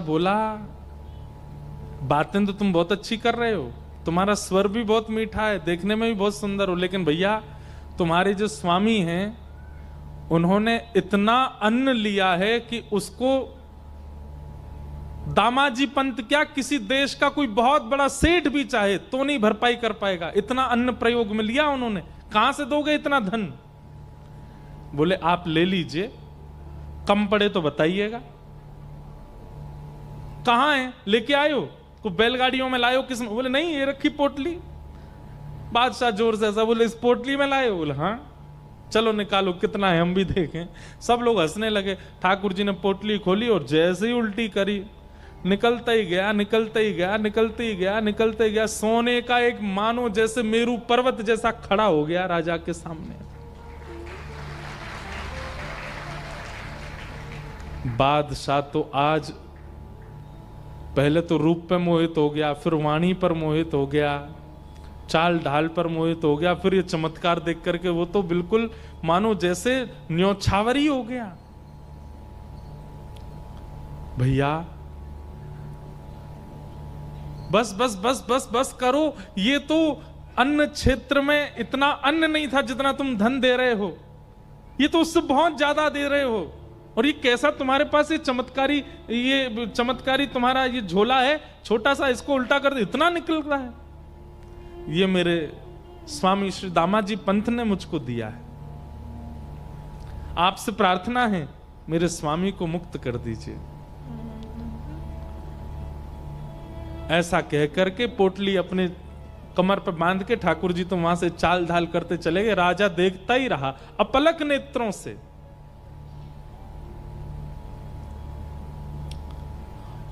बोला, बातें तो तुम बहुत अच्छी कर रहे हो, तुम्हारा स्वर भी बहुत मीठा है, देखने में भी बहुत सुंदर हो, लेकिन भैया तुम्हारे जो स्वामी हैं उन्होंने इतना अन्न लिया है कि उसको दामाजी पंत क्या किसी देश का कोई बहुत बड़ा सेठ भी चाहे तो नहीं भरपाई कर पाएगा। इतना अन्न प्रयोग में लिया उन्होंने, कहां से दोगे इतना धन? बोले आप ले लीजिए, कम पड़े तो बताइएगा। कहां है, लेके आयो? को बैलगाड़ियों में लायो? किस? बोले नहीं, ये रखी पोटली। बादशाह जोर से ऐसा बोले, इस पोटली में लाए? बोले हाँ। चलो निकालो, कितना है हम भी देखें। सब लोग हंसने लगे। ठाकुर जी ने पोटली खोली और जैसे ही उल्टी करी, निकलता ही गया, निकलते ही गया, निकलते ही गया, निकलते ही गया। सोने का एक मानो जैसे मेरू पर्वत जैसा खड़ा हो गया राजा के सामने। बादशाह तो आज पहले तो रूप पे मोहित हो गया, फिर वाणी पर मोहित हो गया, चाल ढाल पर मोहित हो गया, फिर ये चमत्कार देख करके वो तो बिल्कुल मानो जैसे न्योछावरी हो गया। भैया बस बस बस बस बस करो, ये तो अन्न क्षेत्र में इतना अन्न नहीं था जितना तुम धन दे रहे हो, ये तो उससे बहुत ज्यादा दे रहे हो। और ये कैसा तुम्हारे पास ये चमत्कारी तुम्हारा ये झोला है छोटा सा, इसको उल्टा कर दे, इतना निकल रहा है। ये मेरे स्वामी श्री दामाजी पंत ने मुझको दिया है, आपसे प्रार्थना है मेरे स्वामी को मुक्त कर दीजिए। ऐसा कह करके पोटली अपने कमर पर बांध के ठाकुर जी तो वहां से चाल ढाल करते चले गए। राजा देखता ही रहा अपलक नेत्रों से।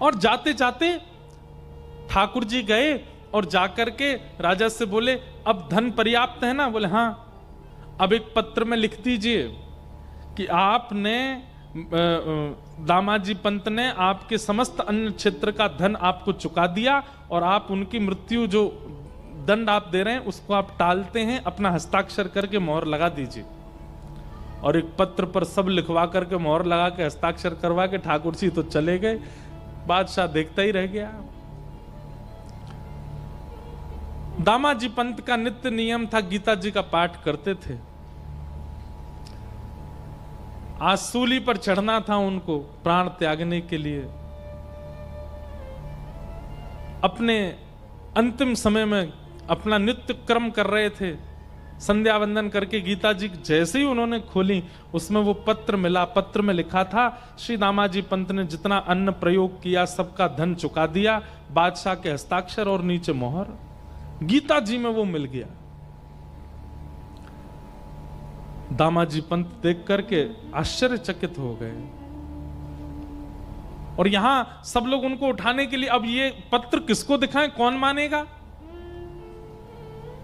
और जाते जाते ठाकुर जी गए और जाकर के राजा से बोले, अब धन पर्याप्त है ना? बोले हाँ। अब एक पत्र में लिख दीजिए कि आपने दामाजी पंत ने आपके समस्त अन्य क्षेत्र का धन आपको चुका दिया और आप उनकी मृत्यु जो दंड आप दे रहे हैं उसको आप टालते हैं, अपना हस्ताक्षर करके मोहर लगा दीजिए। और एक पत्र पर सब लिखवा करके मोहर लगा के हस्ताक्षर करवा के ठाकुर जी तो चले गए। बादशाह देखता ही रह गया। दामाजी पंत का नित्य नियम था, गीता जी का पाठ करते थे। आज सूली पर चढ़ना था उनको प्राण त्यागने के लिए। अपने अंतिम समय में अपना नित्य कर्म कर रहे थे, संध्या वंदन करके गीता जी जैसे ही उन्होंने खोली उसमें वो पत्र मिला। पत्र में लिखा था, श्री दामाजी पंत ने जितना अन्न प्रयोग किया सबका धन चुका दिया, बादशाह के हस्ताक्षर और नीचे मोहर। गीता जी में वो मिल गया। दामाजी पंत देख करके आश्चर्यचकित हो गए। और यहां सब लोग उनको उठाने के लिए, अब ये पत्र किसको दिखाएं, कौन मानेगा?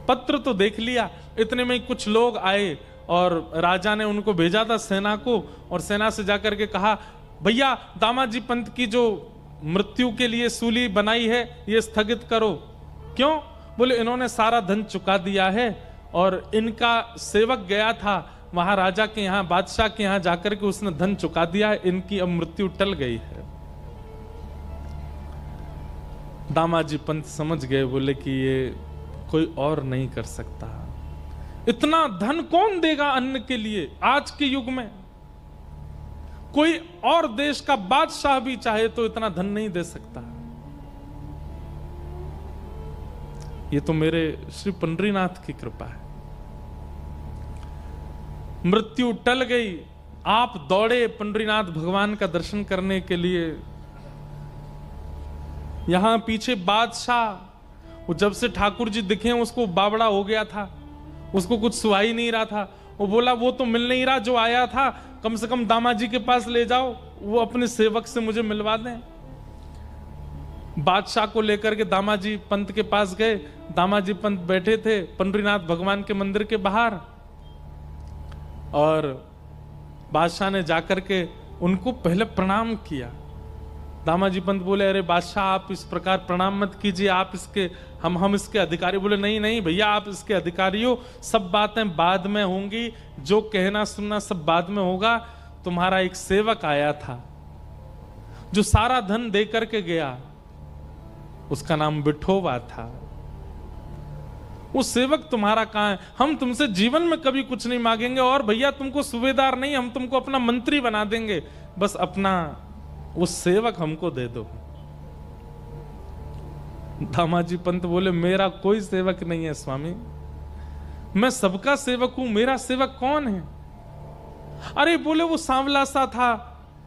पत्र तो देख लिया, इतने में कुछ लोग आए और राजा ने उनको भेजा था सेना को, और सेना से जाकर के कहा, भैया दामाजी पंत की जो मृत्यु के लिए सूली बनाई है ये स्थगित करो। क्यों? बोले इन्होंने सारा धन चुका दिया है और इनका सेवक गया था वहां राजा के यहाँ, बादशाह के यहाँ जाकर के उसने धन चुका दिया है, इनकी अब मृत्यु टल गई है। दामाजी पंत समझ गए, बोले कि ये कोई और नहीं कर सकता। इतना धन कौन देगा अन्न के लिए आज के युग में? कोई और देश का बादशाह भी चाहे तो इतना धन नहीं दे सकता। ये तो मेरे श्री पंडरीनाथ की कृपा है। मृत्यु टल गई, आप दौड़े पंडरीनाथ भगवान का दर्शन करने के लिए। यहां पीछे बादशाह, वो जब से ठाकुर जी दिखे उसको बावड़ा हो गया था, उसको कुछ सुहा ही नहीं रहा था। वो बोला वो तो मिल नहीं रहा जो आया था, कम से कम दामाजी के पास ले जाओ, वो अपने सेवक से मुझे मिलवा दें। बादशाह को लेकर के दामाजी पंत के पास गए। दामाजी पंत बैठे थे पंडरीनाथ भगवान के मंदिर के बाहर, और बादशाह ने जाकर के उनको पहले प्रणाम किया। दामाजी पंत बोले, अरे बादशाह आप इस प्रकार प्रणाम मत कीजिए, आप इसके हम इसके अधिकारी। बोले नहीं नहीं भैया, आप इसके अधिकारी हो, सब बातें बाद में होंगी, जो कहना सुनना सब बाद में होगा। तुम्हारा एक सेवक आया था, जो सारा धन दे करके गया, उसका नाम विठोबा था। वो सेवक तुम्हारा कहां है? हम तुमसे जीवन में कभी कुछ नहीं मांगेंगे, और भैया तुमको सूबेदार नहीं, हम तुमको अपना मंत्री बना देंगे, बस अपना वो सेवक हमको दे दो। दामाजी पंत बोले, मेरा कोई सेवक नहीं है स्वामी, मैं सबका सेवक हूं, मेरा सेवक कौन है? अरे बोले, वो सांवला सा था,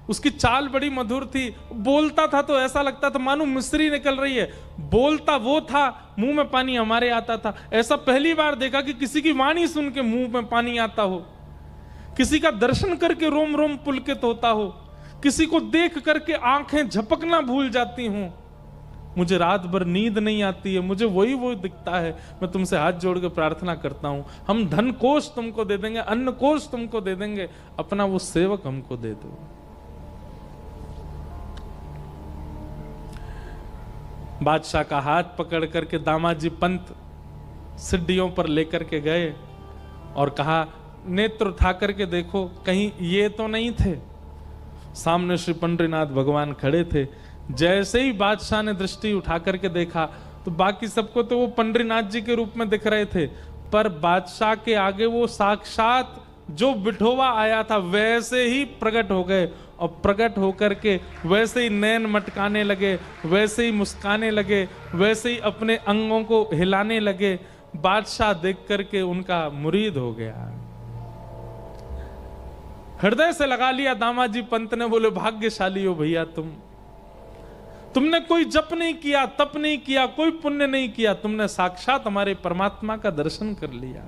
उसकी चाल बड़ी मधुर थी, बोलता था तो ऐसा लगता था मानो मिश्री निकल रही है। बोलता वो था, मुंह में पानी हमारे आता था। ऐसा पहली बार देखा कि किसी की वाणी सुन के मुंह में पानी आता हो, किसी का दर्शन करके रोम रोम पुलकित होता हो, किसी को देख करके आंखें झपकना भूल जाती हूं। मुझे रात भर नींद नहीं आती है, मुझे वही दिखता है। मैं तुमसे हाथ जोड़ के प्रार्थना करता हूं, हम धन कोष तुमको दे देंगे, अन्न कोष तुमको दे देंगे, अपना वो सेवक हमको दे दो। बादशाह का हाथ पकड़ करके दामाजी पंत सीढ़ियों पर लेकर के गए और कहा, नेत्र उठा करके देखो, कहीं ये तो नहीं थे? सामने श्री पंडरीनाथ भगवान खड़े थे। जैसे ही बादशाह ने दृष्टि उठा करके देखा तो बाकी सबको तो वो पंडरीनाथ जी के रूप में दिख रहे थे, पर बादशाह के आगे वो साक्षात जो विठोबा आया था वैसे ही प्रकट हो गए, और प्रकट होकर के वैसे ही नैन मटकाने लगे, वैसे ही मुस्काने लगे, वैसे ही अपने अंगों को हिलाने लगे। बादशाह देख करके उनका मुरीद हो गया, हृदय से लगा लिया। दामाजी पंत ने बोले, भाग्यशाली हो भैया तुमने कोई जप नहीं किया, तप नहीं किया, कोई पुण्य नहीं किया, तुमने साक्षात हमारे परमात्मा का दर्शन कर लिया।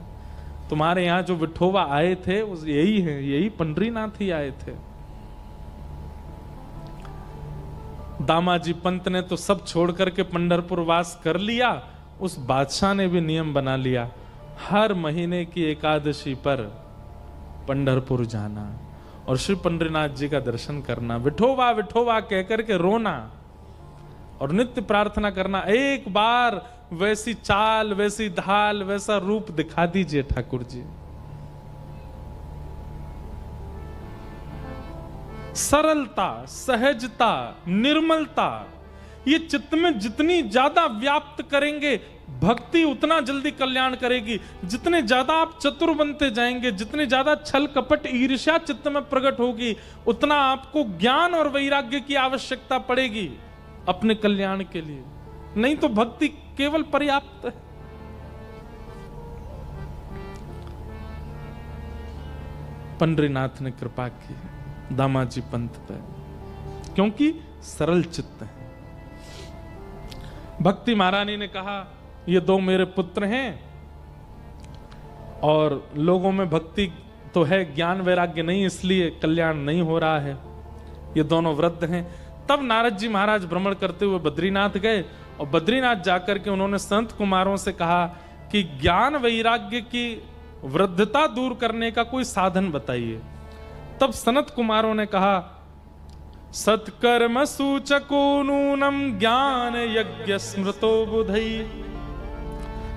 तुम्हारे यहां जो विठोबा आए थे यही है, यही पंडरीनाथ ही आए थे। दामाजी पंत ने तो सब छोड़ करके पंढरपुर वास कर लिया। उस बादशाह ने भी नियम बना लिया, हर महीने की एकादशी पर पंढरपुर जाना और श्री पंडरीनाथ जी का दर्शन करना, विठोबा विठोबा कहकर के रोना और नित्य प्रार्थना करना, एक बार वैसी चाल, वैसी ढाल, वैसा रूप दिखा दीजिए ठाकुर जी। सरलता, सहजता, निर्मलता, ये चित्त में जितनी ज्यादा व्याप्त करेंगे, भक्ति उतना जल्दी कल्याण करेगी। जितने ज्यादा आप चतुर बनते जाएंगे, जितने ज्यादा छल कपट ईर्ष्या चित्त में प्रकट होगी, उतना आपको ज्ञान और वैराग्य की आवश्यकता पड़ेगी अपने कल्याण के लिए। नहीं तो भक्ति केवल पर्याप्त है। पंडरीनाथ ने कृपा की दामाजी पंत पे, क्योंकि सरल चित्त है। भक्ति महारानी ने कहा, ये दो मेरे पुत्र हैं और लोगों में भक्ति तो है, ज्ञान वैराग्य नहीं, इसलिए कल्याण नहीं हो रहा है। ये दोनों वृद्ध हैं। तब नारद जी महाराज भ्रमण करते हुए बद्रीनाथ गए और बद्रीनाथ जाकर के उन्होंने संत कुमारों से कहा कि ज्ञान वैराग्य की वृद्धता दूर करने का कोई साधन बताइए। तब सनत कुमारों ने कहा, सत्कर्म सूचको नूनम ज्ञान यज्ञ स्मृतो बुधई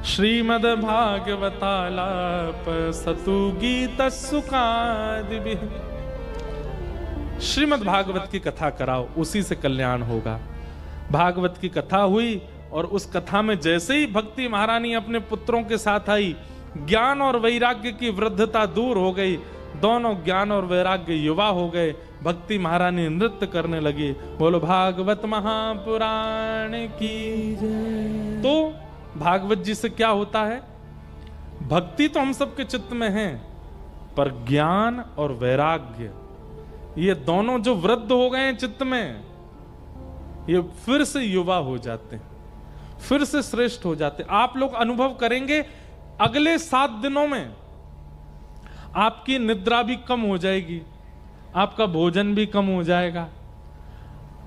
श्रीमद् भागवतालाप सतु गीत सुखादि। श्रीमद् भागवत की कथा कराओ, उसी से कल्याण होगा। भागवत की कथा हुई और उस कथा में जैसे ही भक्ति महारानी अपने पुत्रों के साथ आई, ज्ञान और वैराग्य की वृद्धता दूर हो गई। दोनों ज्ञान और वैराग्य युवा हो गए। भक्ति महारानी नृत्य करने लगी, बोलो भागवत महापुराण की जय। तो भागवत जी से क्या होता है? भक्ति तो हम सबके चित्त में है, पर ज्ञान और वैराग्य ये दोनों जो वृद्ध हो गए हैं चित्त में, ये फिर से युवा हो जाते हैं, फिर से श्रेष्ठ हो जाते हैं। आप लोग अनुभव करेंगे अगले 7 दिनों में आपकी निद्रा भी कम हो जाएगी, आपका भोजन भी कम हो जाएगा,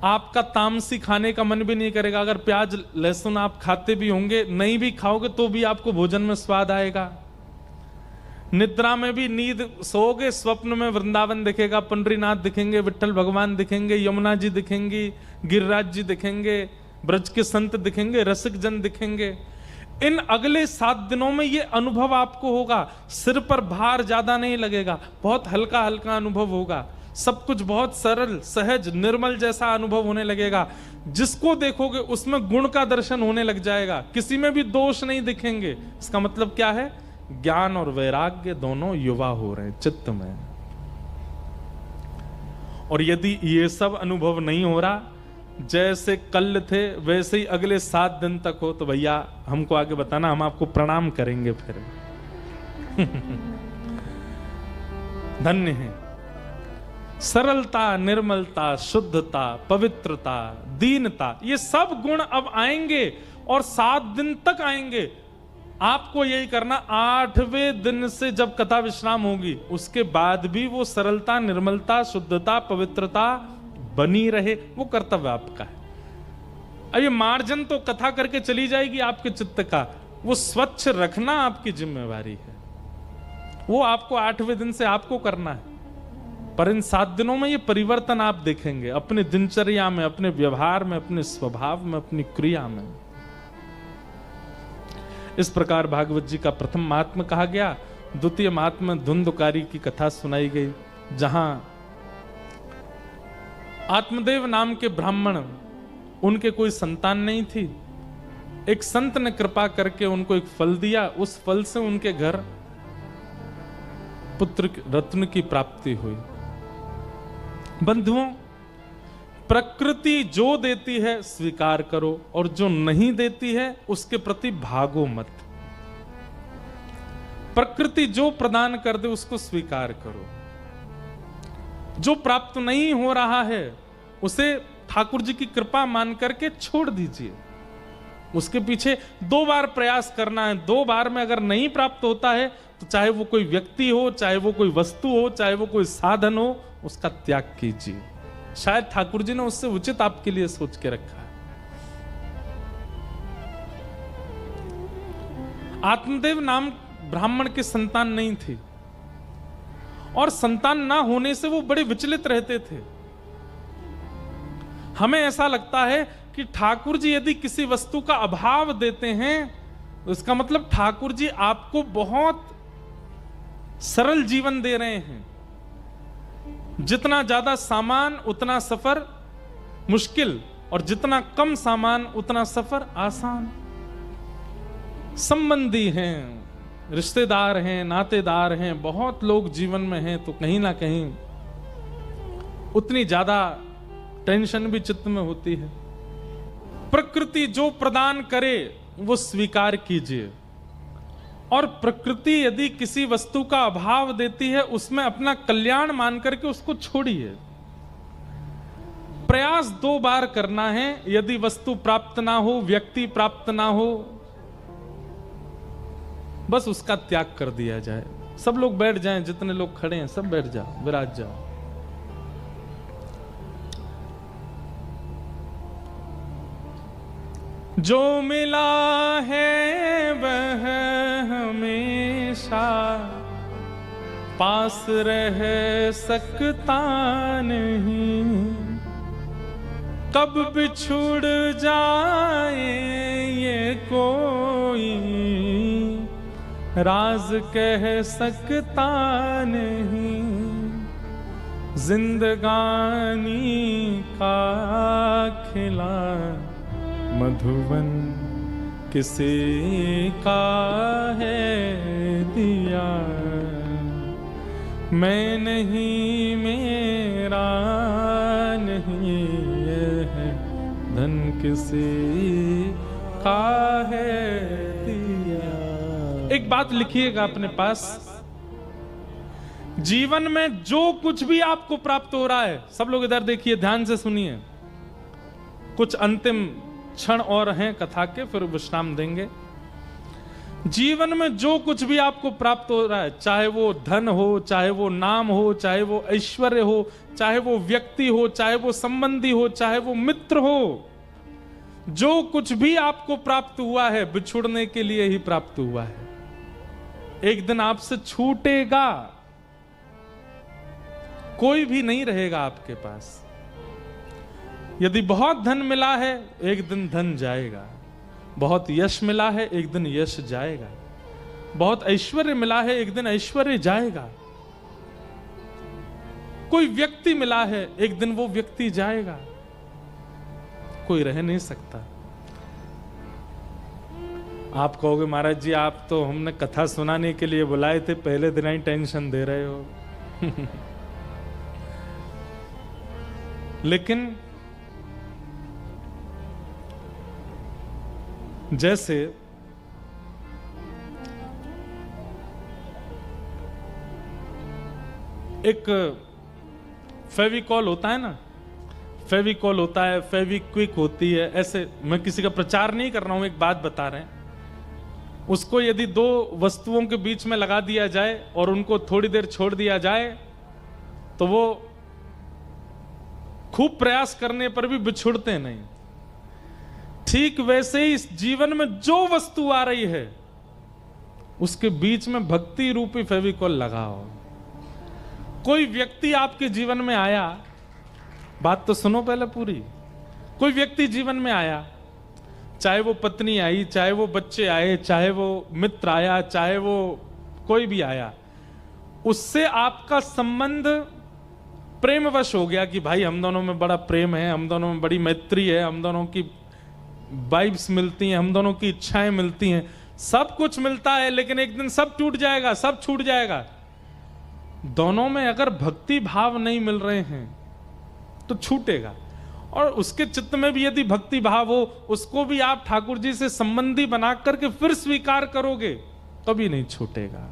आपका तामसी खाने का मन भी नहीं करेगा। अगर प्याज लहसुन आप खाते भी होंगे, नहीं भी खाओगे तो भी आपको भोजन में स्वाद आएगा। निद्रा में भी नींद सोओगे, स्वप्न में वृंदावन दिखेगा, पंडरीनाथ दिखेंगे, विट्ठल भगवान दिखेंगे, यमुना जी दिखेंगी, गिरिराज जी दिखेंगे, ब्रज के संत दिखेंगे, रसिक जन दिखेंगे। इन अगले 7 दिनों में ये अनुभव आपको होगा। सिर पर भार ज्यादा नहीं लगेगा, बहुत हल्का हल्का अनुभव होगा। सब कुछ बहुत सरल, सहज, निर्मल जैसा अनुभव होने लगेगा। जिसको देखोगे उसमें गुण का दर्शन होने लग जाएगा, किसी में भी दोष नहीं दिखेंगे। इसका मतलब क्या है? ज्ञान और वैराग्य दोनों युवा हो रहे हैं चित्त में। और यदि ये सब अनुभव नहीं हो रहा, जैसे कल थे वैसे ही अगले 7 दिन तक हो, तो भैया हमको आगे बताना, हम आपको प्रणाम करेंगे फिर। धन्य है। सरलता, निर्मलता, शुद्धता, पवित्रता, दीनता, ये सब गुण अब आएंगे और 7 दिन तक आएंगे। आपको यही करना, 8वें दिन से जब कथा विश्राम होगी उसके बाद भी वो सरलता, निर्मलता, शुद्धता, पवित्रता बनी रहे, वो कर्तव्य आपका है। अब ये मार्जन तो कथा करके चली जाएगी आपके चित्त का, वो स्वच्छ रखना आपकी जिम्मेवारी है। वो आपको 8वें दिन से आपको करना है। पर इन 7 दिनों में ये परिवर्तन आप देखेंगे अपने दिनचर्या में, अपने व्यवहार में, अपने स्वभाव में, अपनी क्रिया में। इस प्रकार भागवत जी का प्रथम महात्म्य कहा गया। द्वितीय महात्म्य धुंधकारी की कथा सुनाई गई, जहां आत्मदेव नाम के ब्राह्मण, उनके कोई संतान नहीं थी। एक संत ने कृपा करके उनको एक फल दिया, उस फल से उनके घर पुत्र रत्न की प्राप्ति हुई। बंधुओं, प्रकृति जो देती है स्वीकार करो, और जो नहीं देती है उसके प्रति भागो मत। प्रकृति जो प्रदान कर दे उसको स्वीकार करो। जो प्राप्त नहीं हो रहा है उसे ठाकुर जी की कृपा मान करके छोड़ दीजिए। उसके पीछे 2 बार प्रयास करना है। 2 बार में अगर नहीं प्राप्त होता है तो चाहे वो कोई व्यक्ति हो, चाहे वो कोई वस्तु हो, चाहे वो कोई साधन हो, उसका त्याग कीजिए। शायद ठाकुर जी ने उससे उचित आपके लिए सोच के रखा है। आत्मदेव नाम ब्राह्मण की संतान नहीं थी, और संतान ना होने से वो बड़े विचलित रहते थे। हमें ऐसा लगता है कि ठाकुर जी यदि किसी वस्तु का अभाव देते हैं तो इसका मतलब ठाकुर जी आपको बहुत सरल जीवन दे रहे हैं। जितना ज्यादा सामान उतना सफर मुश्किल, और जितना कम सामान उतना सफर आसान। संबंधी हैं, रिश्तेदार हैं, नातेदार हैं, बहुत लोग जीवन में हैं, तो कहीं ना कहीं उतनी ज्यादा टेंशन भी चित्त में होती है। प्रकृति जो प्रदान करे वो स्वीकार कीजिए, और प्रकृति यदि किसी वस्तु का अभाव देती है उसमें अपना कल्याण मान करके उसको छोड़िए। प्रयास 2 बार करना है। यदि वस्तु प्राप्त ना हो, व्यक्ति प्राप्त ना हो, बस उसका त्याग कर दिया जाए। सब लोग बैठ जाएं, जितने लोग खड़े हैं सब बैठ जाओ, विराज जाओ। जो मिला है वह हमेशा पास रह सकता नहीं, कब बिछुड़ जाए ये कोई राज कह सकता नहीं। जिंदगानी का खिला मधुवन किसी का है दिया, मैं नहीं मेरा नहीं ये है धन किसी का है दिया। एक बात लिखिएगा अपने पास, जीवन में जो कुछ भी आपको प्राप्त हो रहा है, सब लोग इधर देखिए, ध्यान से सुनिए। कुछ अंतिम क्षण और हैं कथा के, फिर विश्राम देंगे। जीवन में जो कुछ भी आपको प्राप्त हो रहा है, चाहे वो धन हो, चाहे वो नाम हो, चाहे वो ऐश्वर्य हो, चाहे वो व्यक्ति हो, चाहे वो संबंधी हो, चाहे वो मित्र हो, जो कुछ भी आपको प्राप्त हुआ है बिछुड़ने के लिए ही प्राप्त हुआ है। एक दिन आपसे छूटेगा, कोई भी नहीं रहेगा आपके पास। यदि बहुत धन मिला है एक दिन धन जाएगा, बहुत यश मिला है एक दिन यश जाएगा, बहुत ऐश्वर्य मिला है एक दिन ऐश्वर्य जाएगा। कोई व्यक्ति मिला है, एक दिन वो व्यक्ति जाएगा, कोई रह नहीं सकता। आप कहोगे महाराज जी आप तो हमने कथा सुनाने के लिए बुलाए थे, पहले दिन ही टेंशन दे रहे हो। लेकिन जैसे एक फेविकॉल होता है ना, फेविकॉल होता है, फेविक्विक होती है, ऐसे मैं किसी का प्रचार नहीं कर रहा हूं, एक बात बता रहे हैं। उसको यदि दो वस्तुओं के बीच में लगा दिया जाए और उनको थोड़ी देर छोड़ दिया जाए तो वो खूब प्रयास करने पर भी बिछुड़ते नहीं। ठीक वैसे ही इस जीवन में जो वस्तु आ रही है उसके बीच में भक्ति रूपी फेविकॉल लगाओ। कोई व्यक्ति आपके जीवन में आया, बात तो सुनो पहले पूरी। कोई व्यक्ति जीवन में आया, चाहे वो पत्नी आई, चाहे वो बच्चे आए, चाहे वो मित्र आया, चाहे वो कोई भी आया, उससे आपका संबंध प्रेमवश हो गया कि भाई हम दोनों में बड़ा प्रेम है, हम दोनों में बड़ी मैत्री है, हम दोनों की वाइब्स मिलती हैं, हम दोनों की इच्छाएं मिलती हैं, सब कुछ मिलता है, लेकिन एक दिन सब टूट जाएगा, सब छूट जाएगा। दोनों में अगर भक्ति भाव नहीं मिल रहे हैं तो छूटेगा। और उसके चित्त में भी यदि भक्ति भाव हो, उसको भी आप ठाकुर जी से संबंधी बना करके फिर स्वीकार करोगे, कभी नहीं छूटेगा,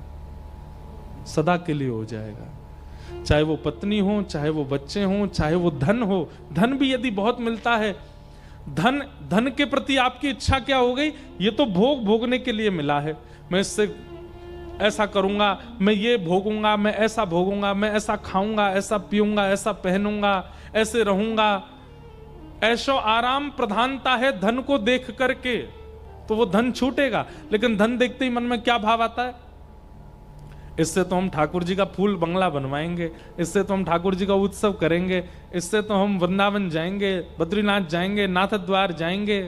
सदा के लिए हो जाएगा। चाहे वो पत्नी हो, चाहे वो बच्चे हो, चाहे वो धन हो, धन भी यदि बहुत मिलता है, धन के प्रति आपकी इच्छा क्या हो गई, ये तो भोगने के लिए मिला है, मैं इससे ऐसा करूंगा, मैं ये भोगूंगा, मैं ऐसा भोगूंगा, मैं ऐसा खाऊंगा, ऐसा पीऊंगा, ऐसा पहनूंगा, ऐसे रहूंगा। ऐशो आराम प्रधानता है धन को देख करके, तो वो धन छूटेगा। लेकिन धन देखते ही मन में क्या भाव आता है, इससे तो हम ठाकुर जी का फूल बंगला बनवाएंगे, इससे तो हम ठाकुर जी का उत्सव करेंगे, इससे तो हम वृंदावन जाएंगे, बद्रीनाथ जाएंगे, नाथ द्वार जाएंगे,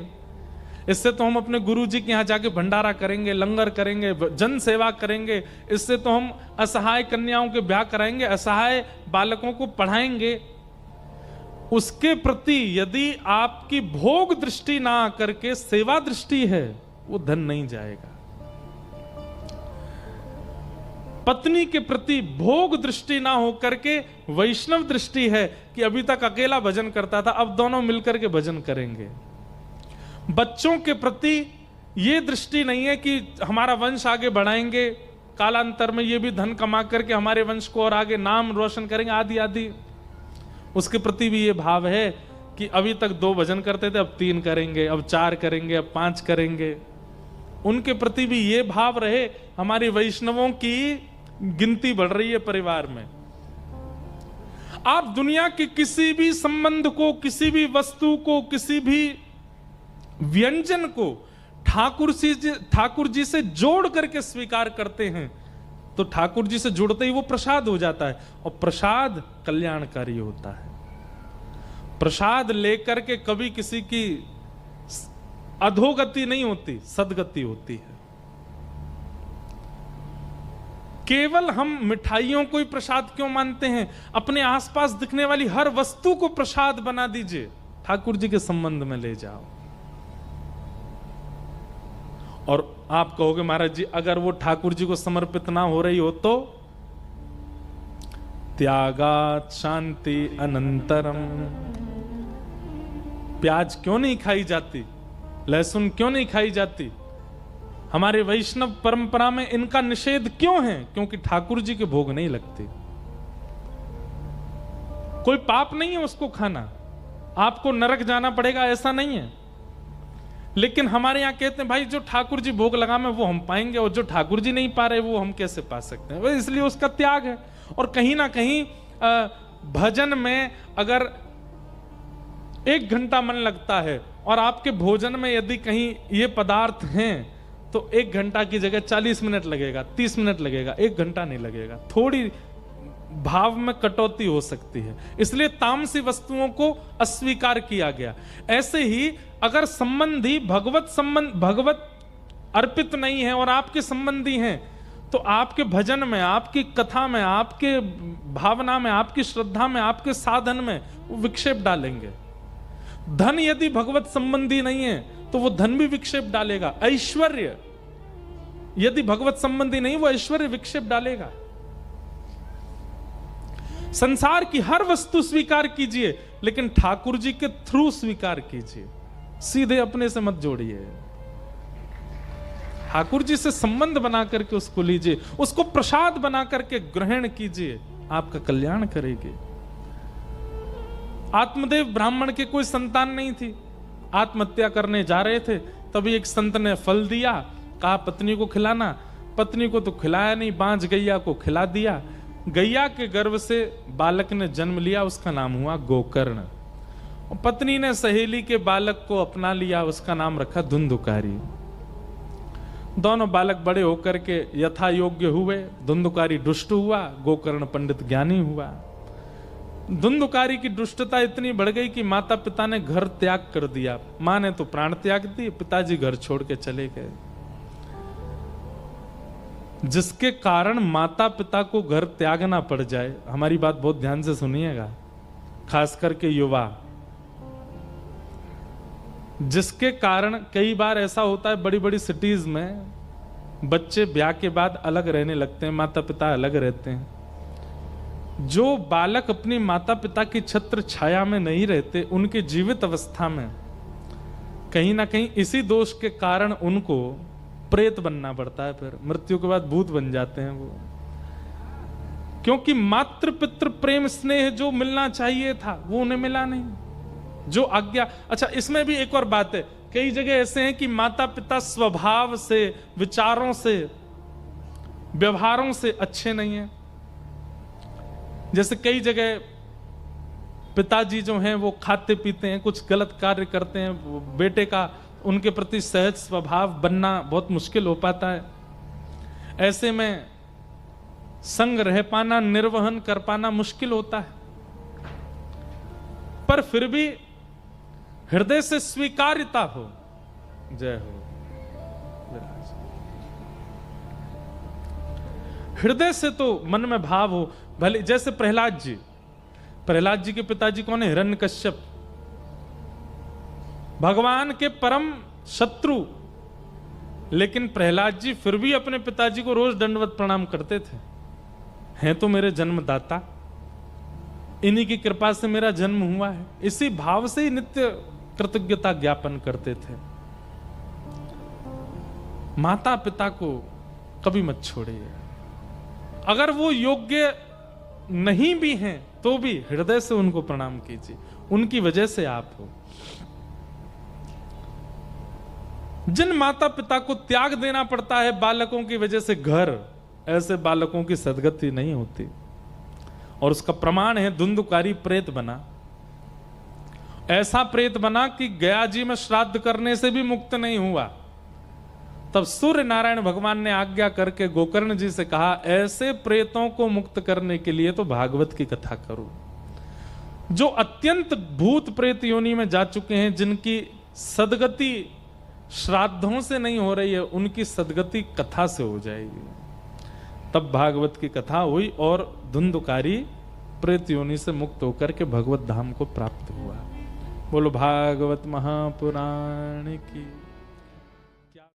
इससे तो हम अपने गुरु जी के यहाँ जाके भंडारा करेंगे, लंगर करेंगे, जन सेवा करेंगे, इससे तो हम असहाय कन्याओं के ब्याह कराएंगे, असहाय बालकों को पढ़ाएंगे। उसके प्रति यदि आपकी भोग दृष्टि ना करके सेवा दृष्टि है, वो धन नहीं जाएगा। पत्नी के प्रति भोग दृष्टि ना हो करके वैष्णव दृष्टि है कि अभी तक अकेला भजन करता था, अब दोनों मिलकर के भजन करेंगे। बच्चों के प्रति ये दृष्टि नहीं है कि हमारा वंश आगे बढ़ाएंगे, कालांतर में ये भी धन कमा करके हमारे वंश को और आगे नाम रोशन करेंगे, आदि आदि। उसके प्रति भी ये भाव है कि अभी तक 2 भजन करते थे, अब 3 करेंगे, अब 4 करेंगे, अब 5 करेंगे। उनके प्रति भी ये भाव रहे, हमारी वैष्णवों की गिनती बढ़ रही है परिवार में। आप दुनिया के किसी भी संबंध को, किसी भी वस्तु को, किसी भी व्यंजन को ठाकुर जी से जोड़ करके स्वीकार करते हैं तो ठाकुर जी से जुड़ते ही वो प्रसाद हो जाता है, और प्रसाद कल्याणकारी होता है। प्रसाद लेकर के कभी किसी की अधोगति नहीं होती, सदगति होती है। केवल हम मिठाइयों को ही प्रसाद क्यों मानते हैं? अपने आसपास दिखने वाली हर वस्तु को प्रसाद बना दीजिए, ठाकुर जी के संबंध में ले जाओ। और आप कहोगे महाराज जी अगर वो ठाकुर जी को समर्पित ना हो रही हो तो? त्यागात शांति अनंतरम। प्याज क्यों नहीं खाई जाती, लहसुन क्यों नहीं खाई जाती? हमारे वैष्णव परंपरा में इनका निषेध क्यों है? क्योंकि ठाकुर जी के भोग नहीं लगते। कोई पाप नहीं है उसको खाना, आपको नरक जाना पड़ेगा ऐसा नहीं है। लेकिन हमारे यहां कहते हैं भाई जो ठाकुर जी भोग लगा में वो हम पाएंगे, और जो ठाकुर जी नहीं पा रहे वो हम कैसे पा सकते हैं? इसलिए उसका त्याग है। और कहीं ना कहीं भजन में अगर 1 घंटा मन लगता है और आपके भोजन में यदि कहीं ये पदार्थ हैं तो 1 घंटा की जगह 40 मिनट लगेगा, 30 मिनट लगेगा, 1 घंटा नहीं लगेगा। थोड़ी भाव में कटौती हो सकती है, इसलिए तामसी वस्तुओं को अस्वीकार किया गया। ऐसे ही अगर संबंधी भगवत अर्पित नहीं है और आपके संबंधी हैं तो आपके भजन में, आपकी कथा में, आपके भावना में, आपकी श्रद्धा में, आपके साधन में वो विक्षेप डालेंगे। धन यदि भगवत संबंधी नहीं है तो वो धन भी विक्षेप डालेगा। ऐश्वर्य यदि भगवत संबंधी नहीं, वो ऐश्वर्य विक्षेप डालेगा। संसार की हर वस्तु स्वीकार कीजिए, लेकिन ठाकुर जी के थ्रू स्वीकार कीजिए, सीधे अपने से मत जोड़िए। ठाकुर जी से संबंध बना करके उसको लीजिए, उसको प्रसाद बना करके ग्रहण कीजिए, आपका कल्याण करेगी। आत्मदेव ब्राह्मण के कोई संतान नहीं थी, आत्महत्या करने जा रहे थे, तभी एक संत ने फल दिया, कहा पत्नी को खिलाना। पत्नी को तो खिलाया नहीं, बांझ गैया को खिला दिया। गैया के गर्भ से बालक ने जन्म लिया, उसका नाम हुआ गोकर्ण। पत्नी ने सहेली के बालक को अपना लिया, उसका नाम रखा धुंधुकारी। दोनों बालक बड़े होकर के यथा योग्य हुए। धुंधुकारी दुष्ट हुआ, गोकर्ण पंडित ज्ञानी हुआ। धुंधुकारी की दुष्टता इतनी बढ़ गई कि माता पिता ने घर त्याग कर दिया। मां ने तो प्राण त्याग दिए, पिताजी घर छोड़ के चले गए। जिसके कारण माता पिता को घर त्यागना पड़ जाए, हमारी बात बहुत ध्यान से सुनिएगा, खास करके युवा, जिसके कारण कई बार ऐसा होता है बड़ी बड़ी सिटीज में बच्चे ब्याह के बाद अलग रहने लगते हैं, माता पिता अलग रहते हैं। जो बालक अपनी माता पिता की छत्र छाया में नहीं रहते, उनके जीवित अवस्था में कहीं ना कहीं इसी दोष के कारण उनको प्रेत बनना पड़ता है, फिर मृत्यु के बाद भूत बन जाते हैं वो। क्योंकि मातृ पितृ प्रेम स्नेह जो मिलना चाहिए था वो उन्हें मिला नहीं, जो आज्ञा। अच्छा, इसमें भी एक और बात है, कई जगह ऐसे हैं कि माता पिता स्वभाव से, विचारों से, व्यवहारों से अच्छे नहीं हैं। जैसे कई जगह पिताजी जो हैं वो खाते पीते हैं, कुछ गलत कार्य करते हैं, बेटे का उनके प्रति सहज स्वभाव बनना बहुत मुश्किल हो पाता है। ऐसे में संग रह पाना, निर्वहन कर पाना मुश्किल होता है। पर फिर भी हृदय से स्वीकार्यता हो। जय हो विराज। हृदय से तो मन में भाव हो। भले जैसे प्रहलाद जी के पिताजी कौन है? हिरण्यकश्यप, भगवान के परम शत्रु। लेकिन प्रहलाद जी फिर भी अपने पिताजी को रोज दंडवत प्रणाम करते थे। हैं तो मेरे जन्मदाता, इन्हीं की कृपा से मेरा जन्म हुआ है, इसी भाव से ही नित्य कृतज्ञता ज्ञापन करते थे। माता पिता को कभी मत छोड़िए। अगर वो योग्य नहीं भी हैं तो भी हृदय से उनको प्रणाम कीजिए, उनकी वजह से आप हो। जिन माता पिता को त्याग देना पड़ता है बालकों की वजह से घर, ऐसे बालकों की सदगति नहीं होती। और उसका प्रमाण है धुंधुकारी प्रेत बना। ऐसा प्रेत बना कि गया जी में श्राद्ध करने से भी मुक्त नहीं हुआ। तब सूर्य नारायण भगवान ने आज्ञा करके गोकर्ण जी से कहा, ऐसे प्रेतों को मुक्त करने के लिए तो भागवत की कथा करो। जो अत्यंत भूत प्रेत योनि में जा चुके हैं, जिनकी सदगति श्राद्धों से नहीं हो रही है, उनकी सदगति कथा से हो जाएगी। तब भागवत की कथा हुई और धुंधुकारी प्रेत योनि से मुक्त होकर के भगवत धाम को प्राप्त हुआ। बोलो भागवत महापुराण की।